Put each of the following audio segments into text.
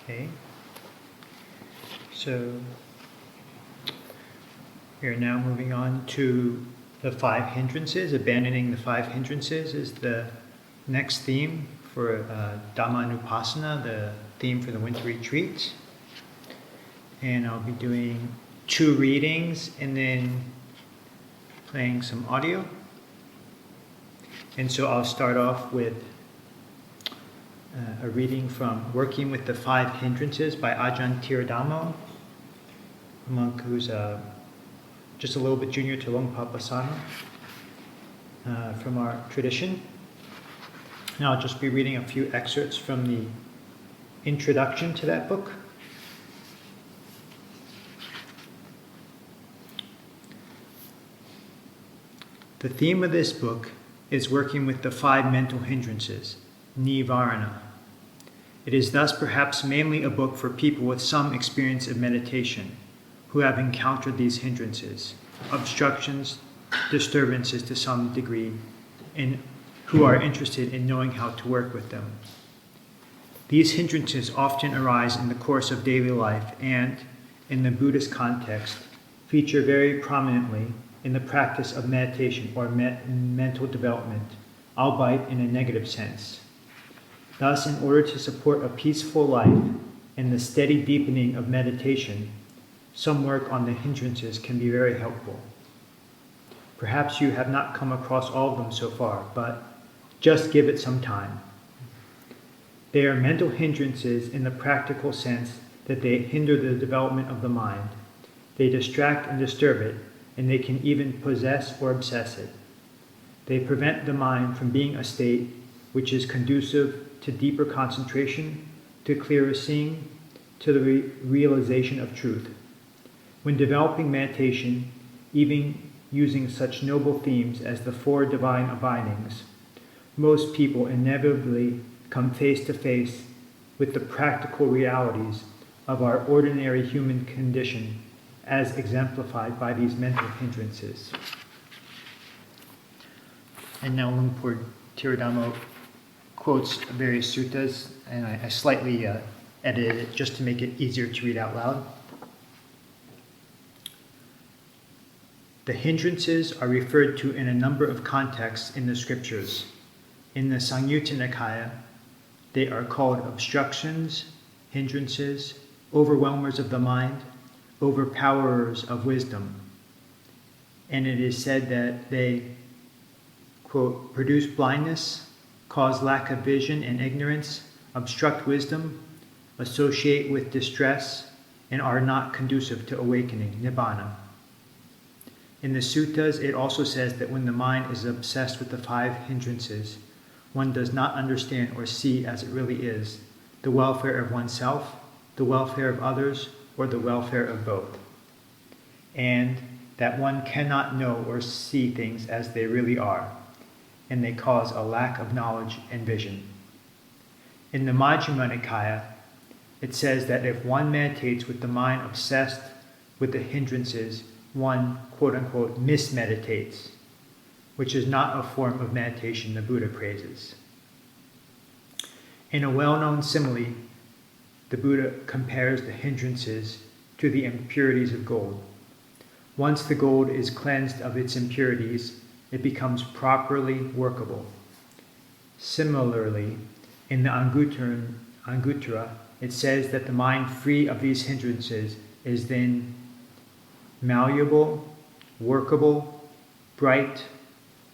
Okay. So we are now moving on to the 5 hindrances. Abandoning the 5 hindrances is the next theme for Dhamma the theme for the winter retreat. And I'll be doing 2 readings and then playing some audio. And so I'll start off with a reading from Working with the 5 Hindrances by Ajahn Thitapanno, a monk who's just a little bit junior to Longpa Pasana from our tradition. And I'll just be reading a few excerpts from the introduction to that book. The theme of this book is working with the 5 mental hindrances, Nivarana. It is thus perhaps mainly a book for people with some experience of meditation, who have encountered these hindrances, obstructions, disturbances to some degree, and who are interested in knowing how to work with them. These hindrances often arise in the course of daily life and, in the Buddhist context, feature very prominently in the practice of meditation or mental development, albeit in a negative sense. Thus, in order to support a peaceful life and the steady deepening of meditation, some work on the hindrances can be very helpful. Perhaps you have not come across all of them so far, but just give it some time. They are mental hindrances in the practical sense that they hinder the development of the mind. They distract and disturb it, and they can even possess or obsess it. They prevent the mind from being a state which is conducive to deeper concentration, to clearer seeing, to the realization of truth. When developing meditation, even using such noble themes as the 4 divine abidings, most people inevitably come face to face with the practical realities of our ordinary human condition as exemplified by these mental hindrances. And now Lumpur Tiradamo quotes various suttas, and I slightly edited it just to make it easier to read out loud. The hindrances are referred to in a number of contexts in the scriptures. In the Samyutta Nikāya, they are called obstructions, hindrances, overwhelmers of the mind, overpowerers of wisdom. And it is said that they, quote, produce blindness, cause lack of vision and ignorance, obstruct wisdom, associate with distress, and are not conducive to awakening, nibbana. In the suttas, it also says that when the mind is obsessed with the 5 hindrances, one does not understand or see as it really is the welfare of oneself, the welfare of others, or the welfare of both, and that one cannot know or see things as they really are, and they cause a lack of knowledge and vision. In the Majjhima Nikāya, it says that if one meditates with the mind obsessed with the hindrances, one, quote-unquote, mismeditates, which is not a form of meditation the Buddha praises. In a well-known simile, the Buddha compares the hindrances to the impurities of gold. Once the gold is cleansed of its impurities, it becomes properly workable. Similarly, in the Anguttara, it says that the mind free of these hindrances is then malleable, workable, bright,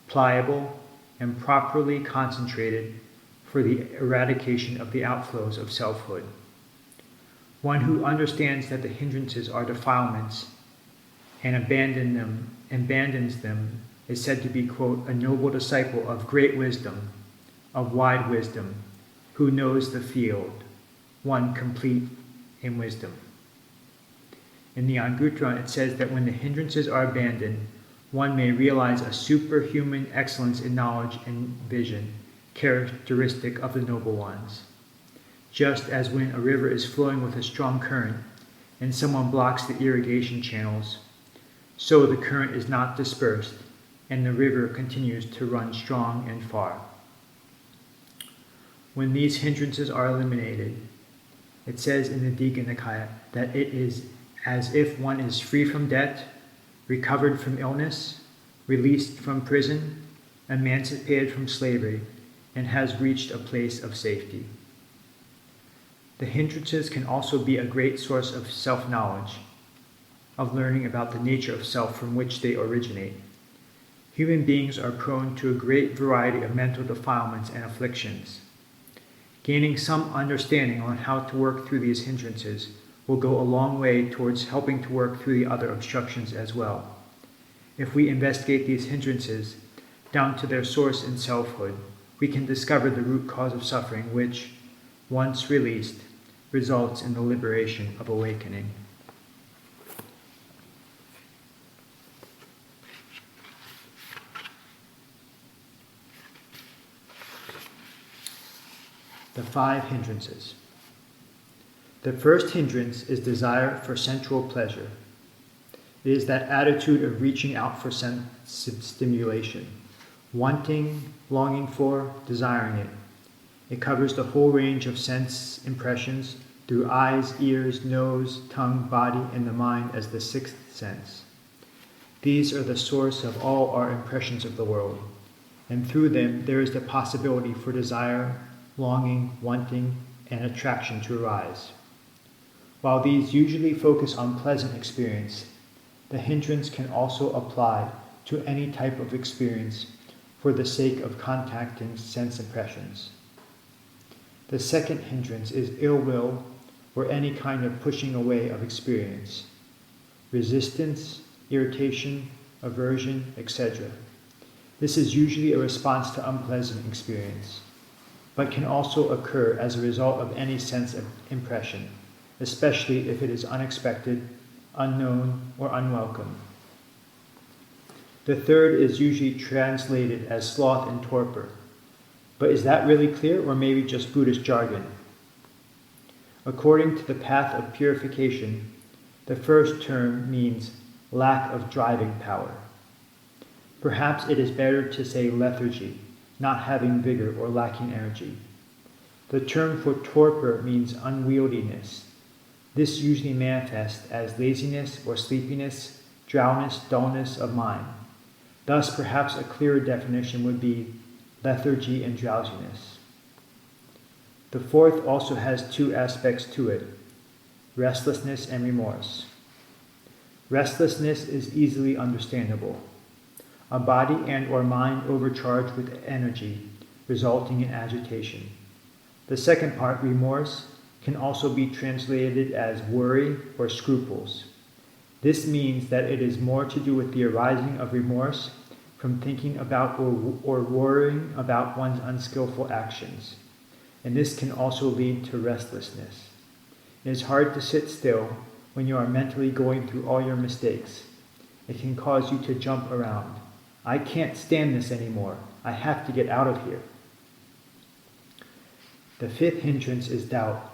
pliable, and properly concentrated for the eradication of the outflows of selfhood. One who understands that the hindrances are defilements and abandons them is said to be, quote, a noble disciple of great wisdom, of wide wisdom, who knows the field, one complete in wisdom. In the Anguttara, it says that when the hindrances are abandoned, one may realize a superhuman excellence in knowledge and vision, characteristic of the noble ones. Just as when a river is flowing with a strong current and someone blocks the irrigation channels, so the current is not dispersed and the river continues to run strong and far. When these hindrances are eliminated, It says in the Digha Nikāya that it is as if one is free from debt, recovered from illness, released from prison, emancipated from slavery, and has reached a place of safety. The hindrances can also be a great source of self-knowledge, of learning about the nature of self from which they originate. Human beings are prone to a great variety of mental defilements and afflictions. Gaining some understanding on how to work through these hindrances will go a long way towards helping to work through the other obstructions as well. If we investigate these hindrances down to their source in selfhood, we can discover the root cause of suffering which, once released, results in the liberation of awakening. The 5 hindrances. The first hindrance is desire for sensual pleasure. It is that attitude of reaching out for sense stimulation, wanting, longing for, desiring it. It covers the whole range of sense impressions through eyes, ears, nose, tongue, body, and the mind as the 6th sense. These are the source of all our impressions of the world, and through them there is the possibility for desire, longing, wanting, and attraction to arise. While these usually focus on pleasant experience, the hindrance can also apply to any type of experience for the sake of contacting sense impressions. The second hindrance is ill will or any kind of pushing away of experience, resistance, irritation, aversion, etc. This is usually a response to unpleasant experience, but can also occur as a result of any sense of impression, especially if it is unexpected, unknown, or unwelcome. The third is usually translated as sloth and torpor, but is that really clear or maybe just Buddhist jargon? According to the path of purification, the first term means lack of driving power. Perhaps it is better to say lethargy, not having vigor or lacking energy. The term for torpor means unwieldiness. This usually manifests as laziness or sleepiness, drowsiness, dullness of mind. Thus, perhaps a clearer definition would be lethargy and drowsiness. The fourth also has 2 aspects to it, restlessness and remorse. Restlessness is easily understandable. A body and or mind overcharged with energy, resulting in agitation. The second part, remorse, can also be translated as worry or scruples. This means that it is more to do with the arising of remorse from thinking about or worrying about one's unskillful actions. And this can also lead to restlessness. It is hard to sit still when you are mentally going through all your mistakes. It can cause you to jump around. I can't stand this anymore. I have to get out of here. The 5th hindrance is doubt,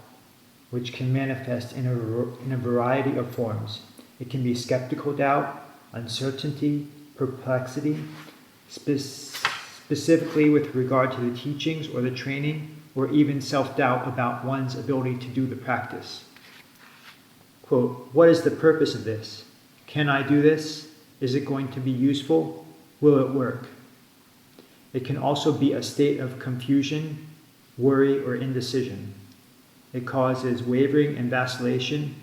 which can manifest in a variety of forms. It can be skeptical doubt, uncertainty, perplexity, specifically with regard to the teachings or the training, or even self-doubt about one's ability to do the practice. Quote, what is the purpose of this? Can I do this? Is it going to be useful? Will it work? It can also be a state of confusion, worry, or indecision. It causes wavering and vacillation,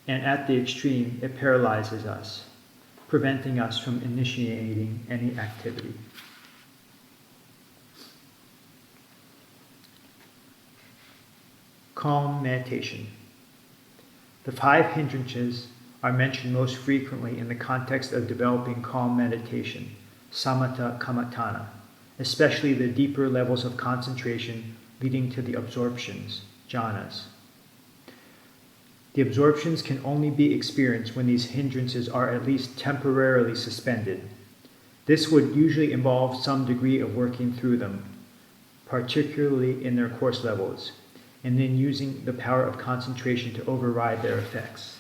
and at the extreme, it paralyzes us, preventing us from initiating any activity. Calm meditation. The 5 hindrances are mentioned most frequently in the context of developing calm meditation, samatha kammatthana, especially the deeper levels of concentration leading to the absorptions, jhanas. The absorptions can only be experienced when these hindrances are at least temporarily suspended. This would usually involve some degree of working through them, particularly in their course levels, and then using the power of concentration to override their effects.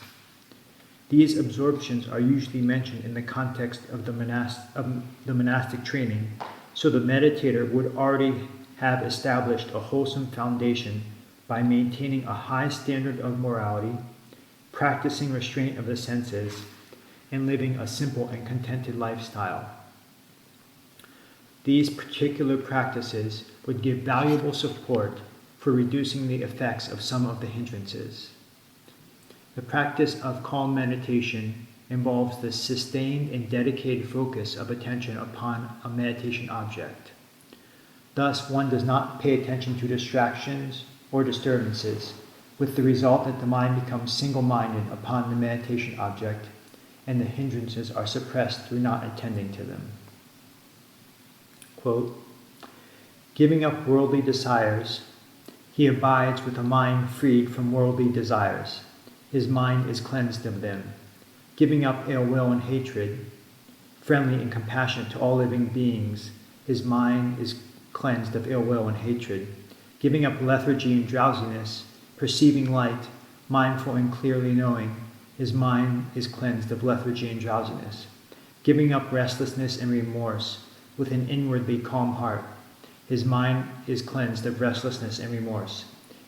These absorptions are usually mentioned in the context of the monastic training, so the meditator would already have established a wholesome foundation by maintaining a high standard of morality, practicing restraint of the senses, and living a simple and contented lifestyle. These particular practices would give valuable support for reducing the effects of some of the hindrances. The practice of calm meditation involves the sustained and dedicated focus of attention upon a meditation object. Thus, one does not pay attention to distractions or disturbances, with the result that the mind becomes single-minded upon the meditation object, and the hindrances are suppressed through not attending to them. Quote, "Giving up worldly desires, he abides with a mind freed from worldly desires. His mind is cleansed of them. Giving up ill will and hatred, friendly and compassionate to all living beings, his mind is cleansed of ill will and hatred. Giving up lethargy and drowsiness, perceiving light, mindful and clearly knowing, his mind is cleansed of lethargy and drowsiness. Giving up restlessness and remorse, with an inwardly calm heart, his mind is cleansed of restlessness and remorse.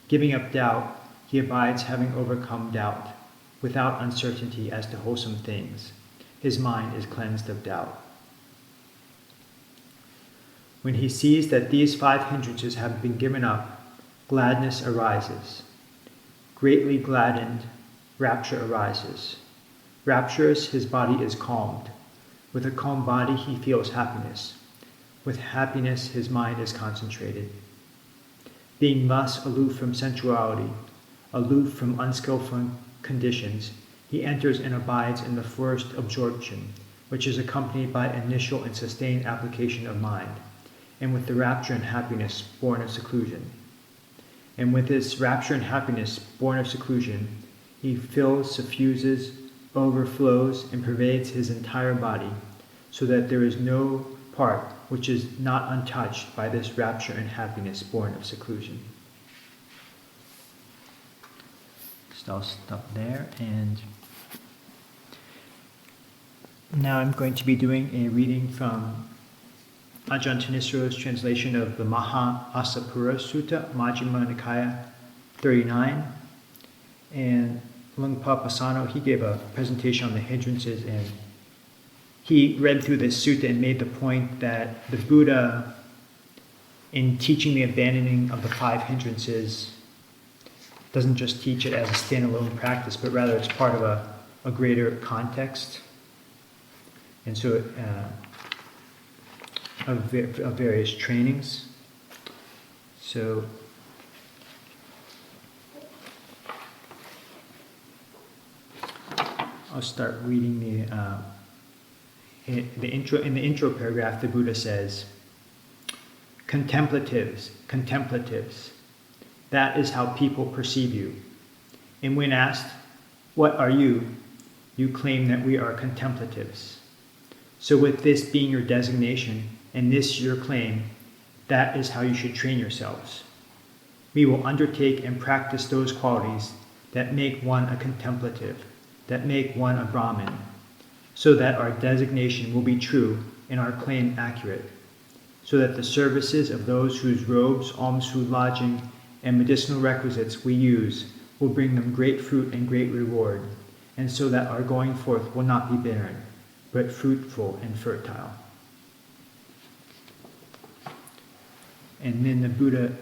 Giving up doubt, he abides having overcome doubt, without uncertainty as to wholesome things. His mind is cleansed of doubt. When he sees that these 5 hindrances have been given up, gladness arises. Greatly gladdened, rapture arises. Rapturous, his body is calmed. With a calm body, he feels happiness. With happiness, his mind is concentrated. Being thus aloof from sensuality, aloof from unskillful conditions, he enters and abides in the first absorption, which is accompanied by initial and sustained application of mind, and with the rapture and happiness born of seclusion. And with this rapture and happiness born of seclusion, he fills, suffuses, overflows, and pervades his entire body, so that there is no part which is not untouched by this rapture and happiness born of seclusion. So I'll stop there, and now I'm going to be doing a reading from Ajahn Thitapanno's translation of the Mahāsapura Sutta, Majjhima Nikāya 39. And Lungpa Pasano, he gave a presentation on the hindrances, and he read through this sutta and made the point that the Buddha, in teaching the abandoning of the 5 hindrances, doesn't just teach it as a standalone practice, but rather it's part of a greater context. And so of various trainings. So I'll start reading the intro. In the intro paragraph, the Buddha says, "Contemplatives, contemplatives, that is how people perceive you. And when asked, 'What are you?' you claim that we are contemplatives. So with this being your designation, and this your claim, that is how you should train yourselves. We will undertake and practice those qualities that make one a contemplative, that make one a Brahmin, so that our designation will be true and our claim accurate, so that the services of those whose robes, alms food, lodging, and medicinal requisites we use will bring them great fruit and great reward, and so that our going forth will not be barren, but fruitful and fertile." And then the Buddha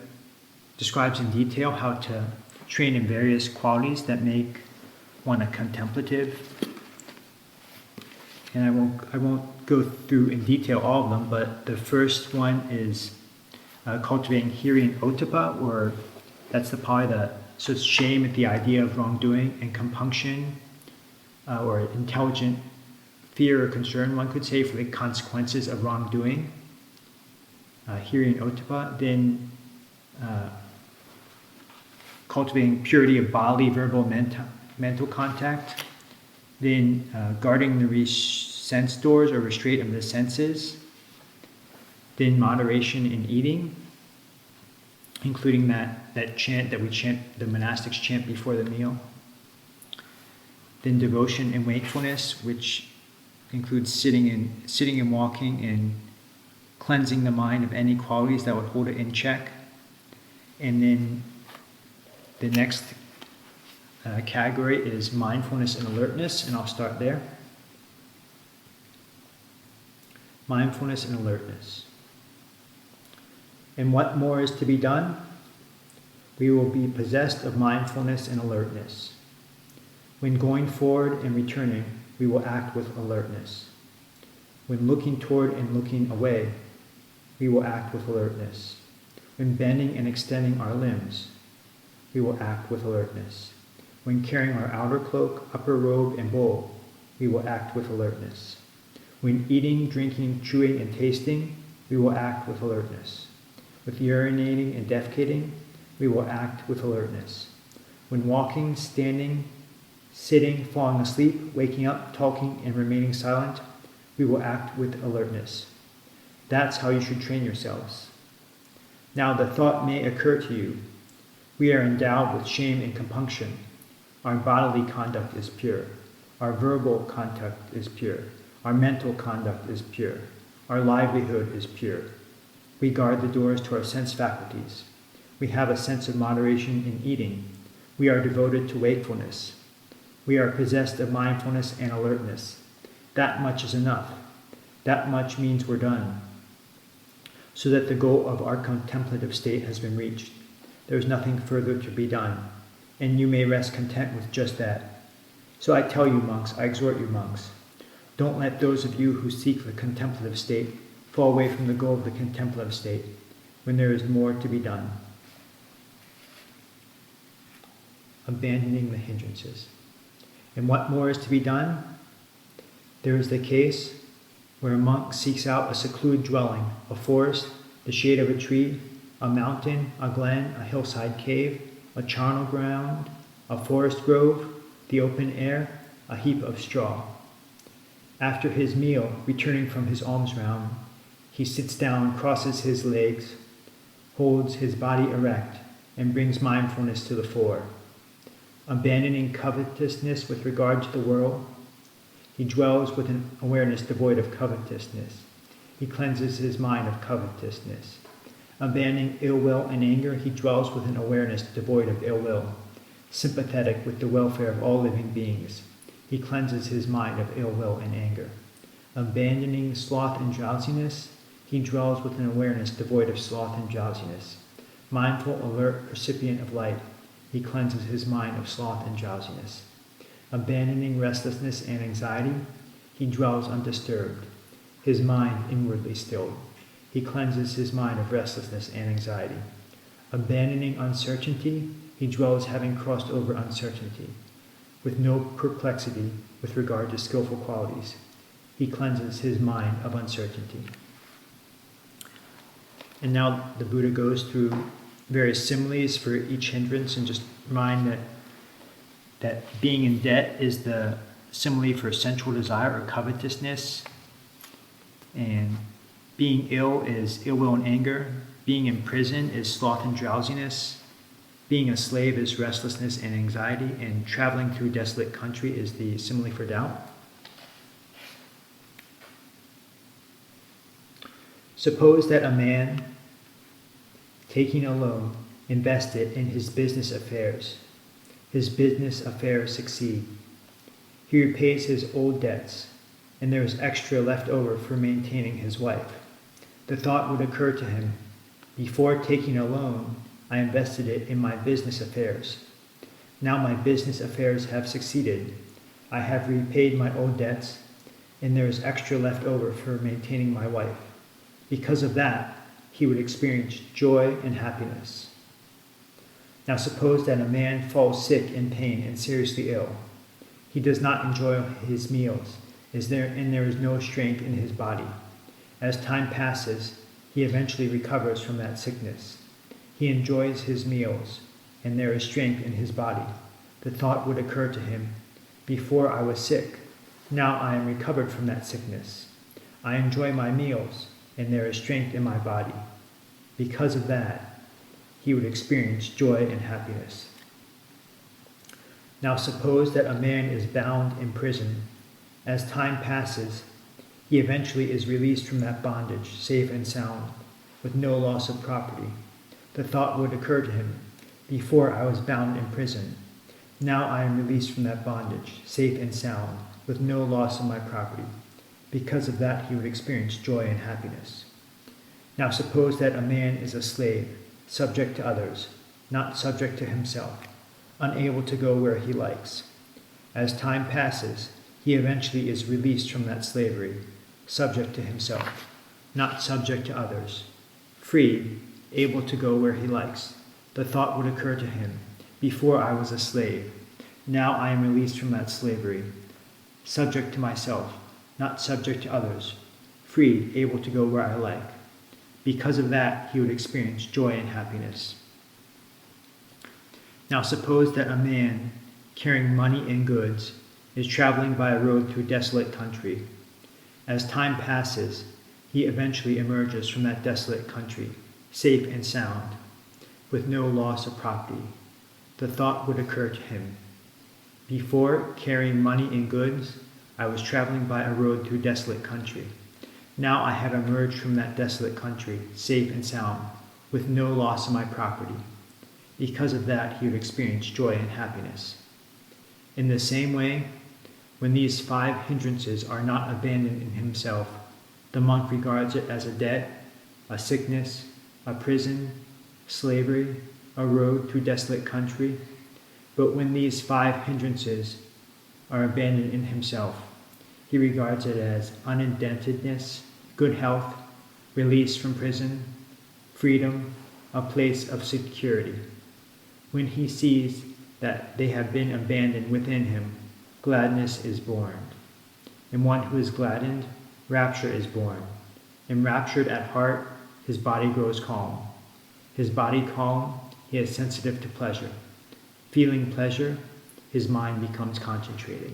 describes in detail how to train in various qualities that make one a contemplative. And I won't go through in detail all of them, but the first one is cultivating hiri and ottappa, or that's the Pali, so it's shame at the idea of wrongdoing, and compunction, or intelligent fear or concern, one could say, for the consequences of wrongdoing. Hiri and ottappa. Then cultivating purity of bodily, verbal, mental contact. Then guarding the sense doors or restraint of the senses. Then moderation in eating, including that chant that we chant, the monastics chant before the meal. Then devotion and wakefulness, which includes sitting and walking and cleansing the mind of any qualities that would hold it in check. And then The next category is mindfulness and alertness, and I'll start there. Mindfulness and alertness. And what more is to be done? We will be possessed of mindfulness and alertness. When going forward and returning, we will act with alertness. When looking toward and looking away, we will act with alertness. When bending and extending our limbs, we will act with alertness. When carrying our outer cloak, upper robe, and bowl, we will act with alertness. When eating, drinking, chewing, and tasting, we will act with alertness. With urinating and defecating, we will act with alertness. When walking, standing, sitting, falling asleep, waking up, talking, and remaining silent, we will act with alertness. That's how you should train yourselves. Now the thought may occur to you, we are endowed with shame and compunction. Our bodily conduct is pure. Our verbal conduct is pure. Our mental conduct is pure. Our livelihood is pure. We guard the doors to our sense faculties. We have a sense of moderation in eating. We are devoted to wakefulness. We are possessed of mindfulness and alertness. That much is enough. That much means we're done. So that the goal of our contemplative state has been reached. There is nothing further to be done, and you may rest content with just that. So I tell you, monks, I exhort you, monks, don't let those of you who seek the contemplative state fall away from the goal of the contemplative state when there is more to be done. Abandoning the hindrances. And what more is to be done? There is the case where a monk seeks out a secluded dwelling, a forest, the shade of a tree, a mountain, a glen, a hillside cave, a charnel ground, a forest grove, the open air, a heap of straw. After his meal, returning from his alms round, he sits down, crosses his legs, holds his body erect, and brings mindfulness to the fore. Abandoning covetousness with regard to the world, he dwells with an awareness devoid of covetousness. He cleanses his mind of covetousness. Abandoning ill will and anger, he dwells with an awareness devoid of ill will. Sympathetic with the welfare of all living beings, he cleanses his mind of ill will and anger. Abandoning sloth and drowsiness, he dwells with an awareness devoid of sloth and drowsiness. Mindful, alert, recipient of light, he cleanses his mind of sloth and drowsiness. Abandoning restlessness and anxiety, he dwells undisturbed, his mind inwardly stilled. He cleanses his mind of restlessness and anxiety. Abandoning uncertainty, he dwells having crossed over uncertainty. With no perplexity with regard to skillful qualities, he cleanses his mind of uncertainty. And now the Buddha goes through various similes for each hindrance, and just remind that being in debt is the simile for sensual desire or covetousness, and being ill is ill will and anger, being in prison is sloth and drowsiness, being a slave is restlessness and anxiety, and traveling through desolate country is the simile for doubt. Suppose that a man, taking a loan, invest it in his business affairs. His business affairs succeed. He repays his old debts, and there is extra left over for maintaining his wife. The thought would occur to him, before taking a loan, I invested it in my business affairs. Now my business affairs have succeeded. I have repaid my old debts, and there is extra left over for maintaining my wife. Because of that, he would experience joy and happiness. Now suppose that a man falls sick in pain and seriously ill. He does not enjoy his meals, and there is no strength in his body. As time passes, he eventually recovers from that sickness. He enjoys his meals, and there is strength in his body. The thought would occur to him, before I was sick, now I am recovered from that sickness. I enjoy my meals, and there is strength in my body. Because of that, he would experience joy and happiness. Now suppose that a man is bound in prison. As time passes, he eventually is released from that bondage, safe and sound, with no loss of property. The thought would occur to him, Before I was bound in prison. Now I am released from that bondage, safe and sound, with no loss of my property. Because of that, he would experience joy and happiness. Now suppose that a man is a slave, subject to others, not subject to himself, unable to go where he likes. As time passes, he eventually is released from that slavery, subject to himself, not subject to others, free, able to go where he likes. The thought would occur to him, before I was a slave, now I am released from that slavery, subject to myself, not subject to others, free, able to go where I like. Because of that, he would experience joy and happiness. Now suppose that a man carrying money and goods is traveling by a road through desolate country. As time passes, he eventually emerges from that desolate country, safe and sound, with no loss of property. The thought would occur to him, before carrying money and goods, I was traveling by a road through desolate country. Now I have emerged from that desolate country, safe and sound, with no loss of my property. Because of that, he would experience joy and happiness. In the same way, when these 5 hindrances are not abandoned in himself, the monk regards it as a debt, a sickness, a prison, slavery, a road through desolate country. But when these 5 hindrances are abandoned in himself, he regards it as unindebtedness, good health, release from prison, freedom, a place of security. When he sees that they have been abandoned within him, gladness is born. In one who is gladdened, rapture is born. Enraptured at heart, his body grows calm. His body calm, he is sensitive to pleasure. Feeling pleasure, his mind becomes concentrated.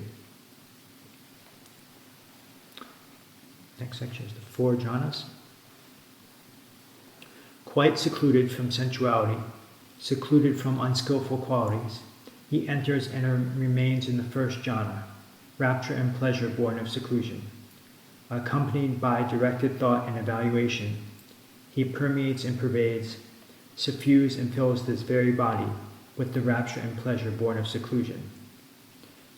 Next section is the 4 jhanas. Quite secluded from sensuality, secluded from unskillful qualities, he enters and remains in the 1st jhana, rapture and pleasure born of seclusion. Accompanied by directed thought and evaluation, he permeates and pervades, suffuses and fills this very body with the rapture and pleasure born of seclusion.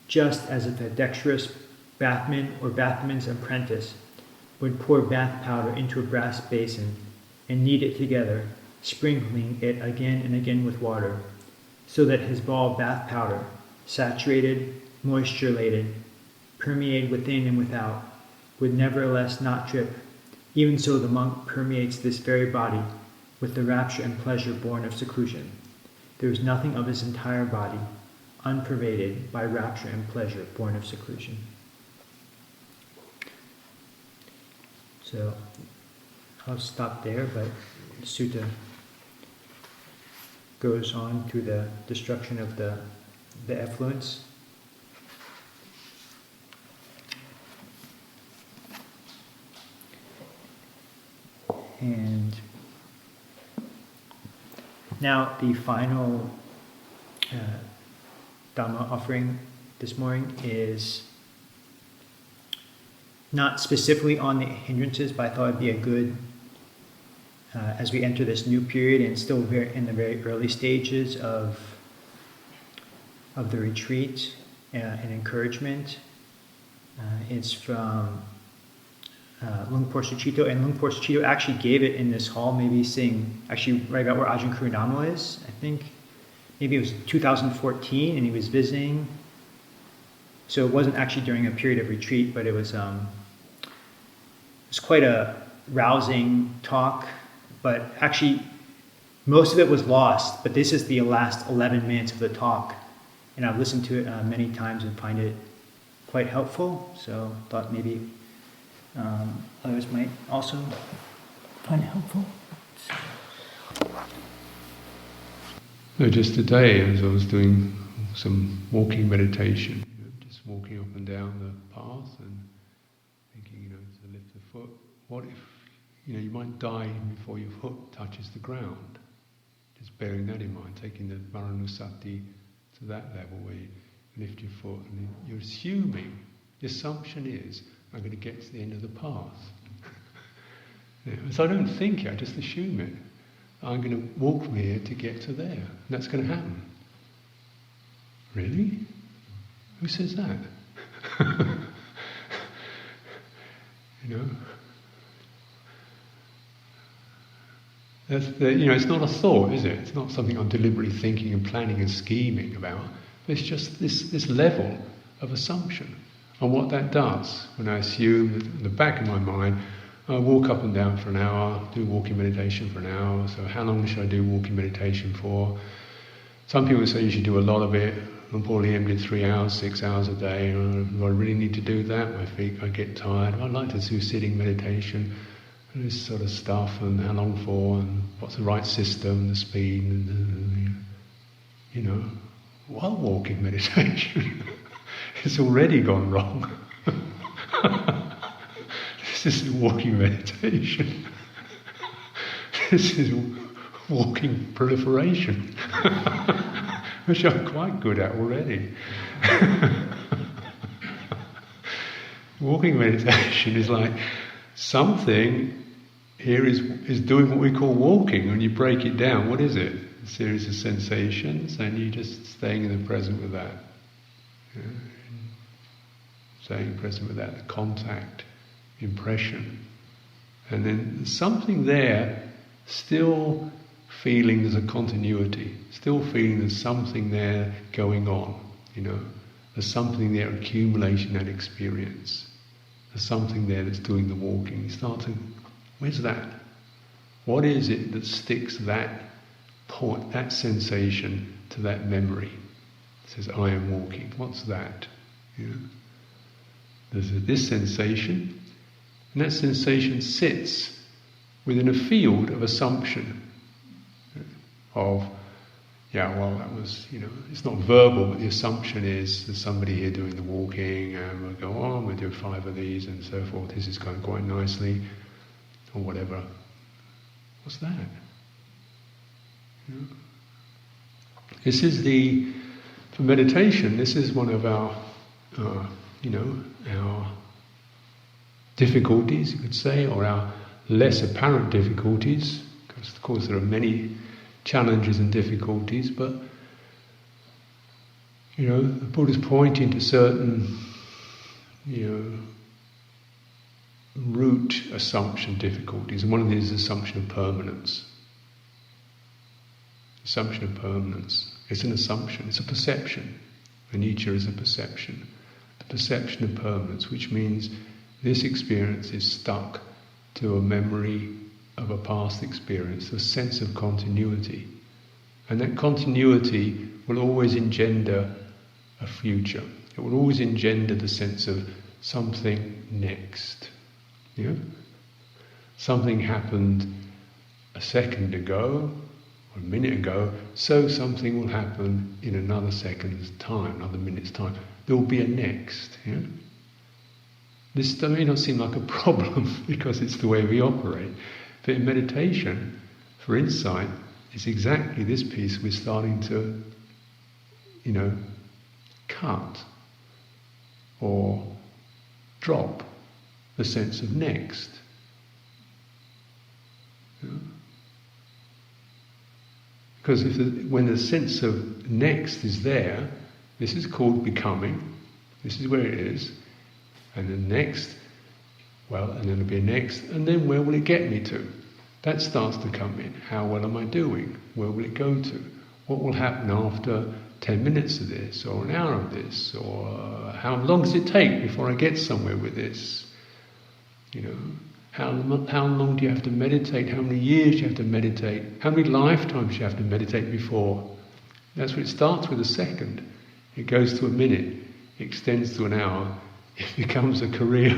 Just as if a dexterous bathman or bathman's apprentice would pour bath powder into a brass basin and knead it together, sprinkling it again and again with water, so that his ball of bath powder, saturated, moisture-laden, permeated within and without, would nevertheless not drip. Even so the monk permeates this very body with the rapture and pleasure born of seclusion. There is nothing of his entire body unpervaded by rapture and pleasure born of seclusion. So I'll stop there, but the sutta goes on to the destruction of the effluence. And now the final dhamma offering this morning is not specifically on the hindrances, but I thought it'd be a good, as we enter this new period and still in the very early stages of the retreat and encouragement. It's from Lumpur Succito, and Lumpur Succito actually gave it in this hall, maybe sitting actually right about where Ajahn Thitapanno is, I think. Maybe it was 2014, and he was visiting. So it wasn't actually during a period of retreat, but it was quite a rousing talk. But actually, most of it was lost. But this is the last 11 minutes of the talk, and I've listened to it many times and find it quite helpful. So I thought maybe others might also find it helpful. No, just today, as I was doing some walking meditation, just walking up and down the path and thinking, to lift the foot. What if, you might die before your foot touches the ground? Just bearing that in mind, taking the Maranusati to that level where you lift your foot, and you're assuming, the assumption is, I'm going to get to the end of the path. So I don't think it, I just assume it. I'm going to walk from here to get to there. And that's going to happen. Really? Who says that? You know? It's not a thought, is it? It's not something I'm deliberately thinking and planning and scheming about. It's just this level of assumption. And what that does, when I assume that in the back of my mind, I walk up and down for an hour, do walking meditation for an hour, so how long should I do walking meditation for? Some people say you should do a lot of it. And Paul Liam did 3 hours, 6 hours a day. Do I really need to do that? My feet, I get tired. I'd like to do sitting meditation, and this sort of stuff, and how long for, and what's the right system, the speed, and while walking meditation, it's already gone wrong. This is walking meditation. This is walking proliferation, which I'm quite good at already. Walking meditation is like something here is doing what we call walking. When you break it down, what is it? A series of sensations, and you're just staying in the present with that. Staying present with that, the contact, impression. And then there's something there, still feeling there's a continuity, still feeling there's something there going on, There's something there accumulating that experience. There's something there that's doing the walking. You start to, where's that? What is it that sticks that point, that sensation to that memory? It says, I am walking. What's that? There's this sensation, and that sensation sits within a field of assumption of, that was, it's not verbal, but the assumption is there's somebody here doing the walking, and we'll go on, we'll do 5 of these and so forth, this is going quite nicely, or whatever. What's that? This is for meditation, this is one of our our difficulties, you could say, or our less apparent difficulties, because of course there are many challenges and difficulties, but the Buddha's pointing to certain root assumption difficulties, and one of these is assumption of permanence. Assumption of permanence. It's an assumption, it's a perception. Anicca is a perception. The perception of permanence, which means this experience is stuck to a memory of a past experience, a sense of continuity. And that continuity will always engender a future. It will always engender the sense of something next. Something happened a second ago, or a minute ago, so something will happen in another second's time, another minute's time. There will be a next. This may not seem like a problem because it's the way we operate, but in meditation, for insight, it's exactly this piece we're starting to, cut or drop the sense of next. Because when the sense of next is there, this is called becoming, this is where it is, and then next, and then there'll be a next, and then where will it get me to? That starts to come in. How well am I doing? Where will it go to? What will happen after 10 minutes of this, or an hour of this, or how long does it take before I get somewhere with this? How long do you have to meditate? How many years do you have to meditate? How many lifetimes do you have to meditate before? That's where it starts with a second. It goes to a minute, it extends to an hour, it becomes a career,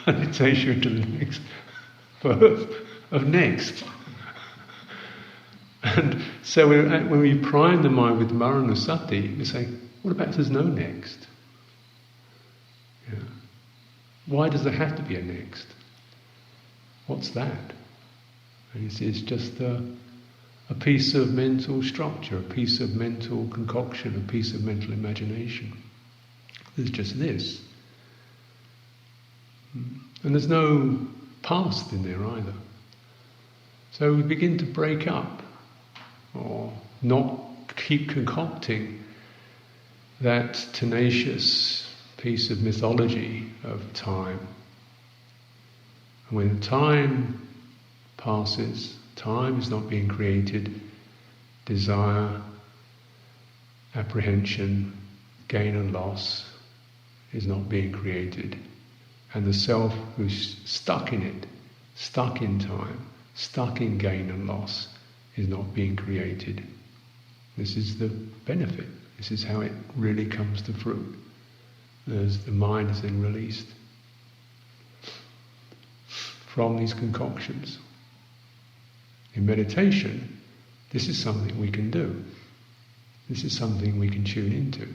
and it takes you into the next birth of next. And so when we prime the mind with Maranasati, we say, what about if there's no next? Why does there have to be a next? What's that? And it's just a piece of mental structure, a piece of mental concoction, a piece of mental imagination. There's just this. And there's no past in there either. So we begin to break up or not keep concocting that tenacious piece of mythology of time. And when time passes, time is not being created, desire, apprehension, gain and loss is not being created, and the self who's stuck in it, stuck in time, stuck in gain and loss, is not being created. This is the benefit. This is how it really comes to fruit, as the mind is then released from these concoctions. In meditation, this is something we can do. This is something we can tune into.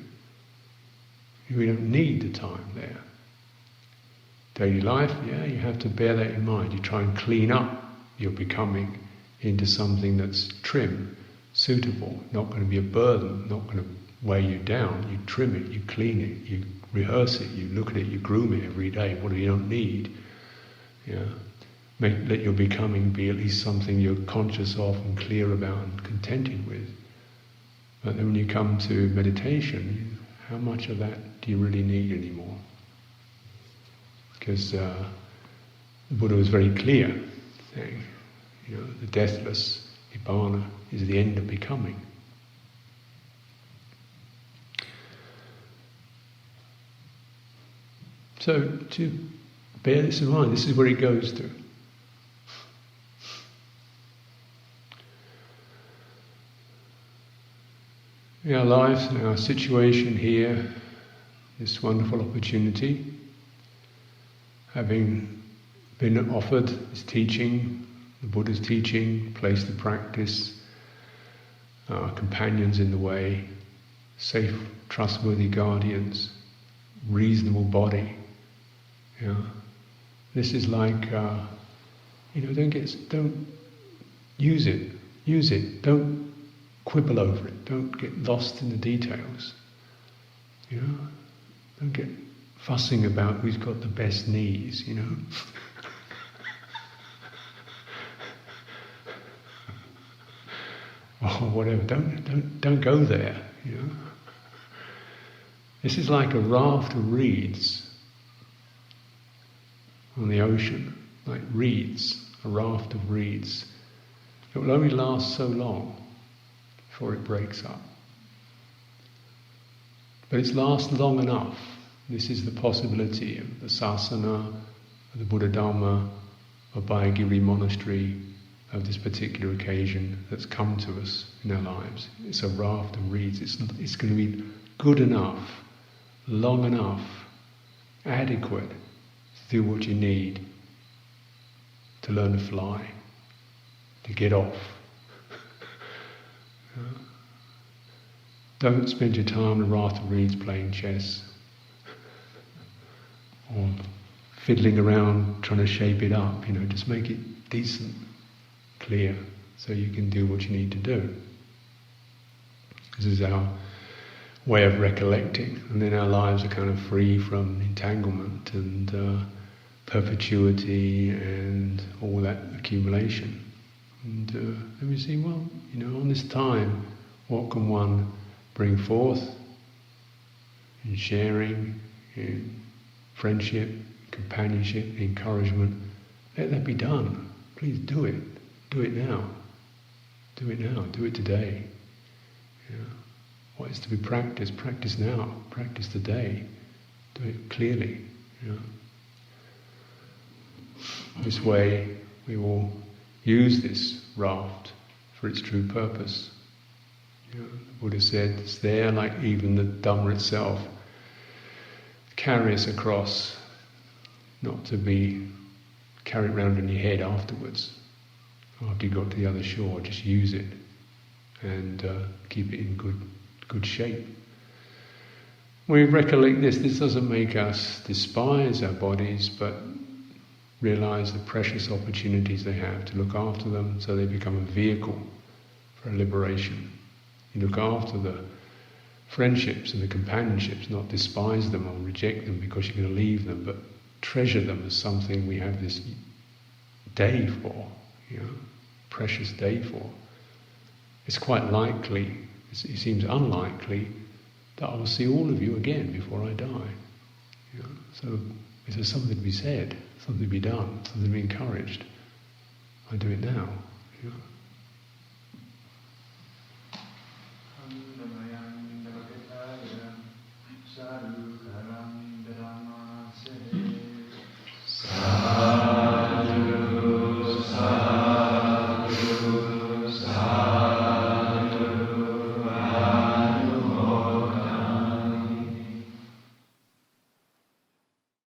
We don't need the time there. Daily life, yeah, you have to bear that in mind. You try and clean up your becoming into something that's trim, suitable, not going to be a burden, not going to weigh you down. You trim it, you clean it, you rehearse it, you look at it, you groom it every day. What do you don't need? Yeah. Let your becoming be at least something you're conscious of and clear about and contented with. But then when you come to meditation, how much of that do you really need anymore? Because the Buddha was very clear, saying, the deathless Nibbana is the end of becoming. So to bear this in mind, this is where it goes to. In our lives, in our situation here, this wonderful opportunity, having been offered this teaching, the Buddha's teaching, place to practice, companions in the way, safe, trustworthy guardians, reasonable body. This is like, don't use it, don't quibble over it, don't get lost in the details. Don't get fussing about who's got the best knees, or whatever. Don't go there, This is like a raft of reeds on the ocean, like reeds, a raft of reeds. It will only last so long before it breaks up. But it's lasted long enough. This is the possibility of the sasana, of the Buddha Dhamma, of Abhayagiri Monastery, of this particular occasion that's come to us in our lives. It's a raft of reeds. It's going to be good enough, long enough, adequate to do what you need to learn to fly, to get off. Don't spend your time on a raft of reeds playing chess or fiddling around trying to shape it up. Just make it decent, clear, so you can do what you need to do. This is our way of recollecting, and then our lives are kind of free from entanglement and perpetuity and all that accumulation. And then we see, on this time, what can one bring forth in sharing, in friendship, companionship, encouragement? Let that be done. Please do it. Do it now. Do it now. Do it today. What is to be practiced? Practice now. Practice today. Do it clearly. This way we will use this raft for its true purpose. The Buddha said it's there like even the Dhamma itself. Carry us across, not to be carried around in your head afterwards. After you got to the other shore, just use it and keep it in good shape. When we recollect this doesn't make us despise our bodies, but realize the precious opportunities they have to look after them so they become a vehicle for liberation. You look after the friendships and the companionships, not despise them or reject them because you're going to leave them, but treasure them as something we have this day for, precious day for. it's quite likely, it seems unlikely, that I will see all of you again before I die. You know? So if there's something to be said, something to be done, something to be encouraged, I do it now. You know? Sadhu, sadhu, sadhu.